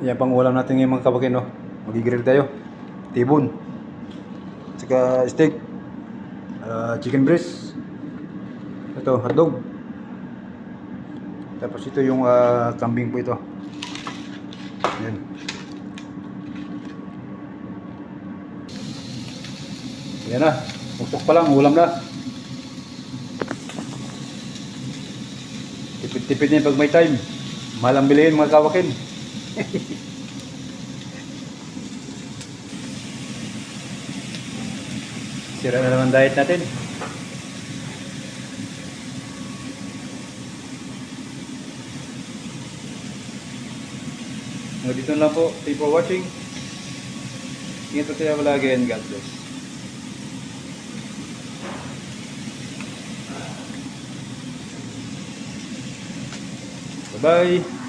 Yan pang ulam natin ngayon mga kabakin, no? Magigrill tayo. Tibon. Saka steak. Chicken breast. Ito, hotdog. Tapos ito yung kambing po ito. Yan. Yan na. Pukpok pa lang, ulam na. Tipid-tipid na yung pag may time. Mahal ang bilihin mga kawakin. Sira na naman diet natin. Dito lang po. Thank you for watching. Ingat po tayo palagi and God bless. Bye-bye.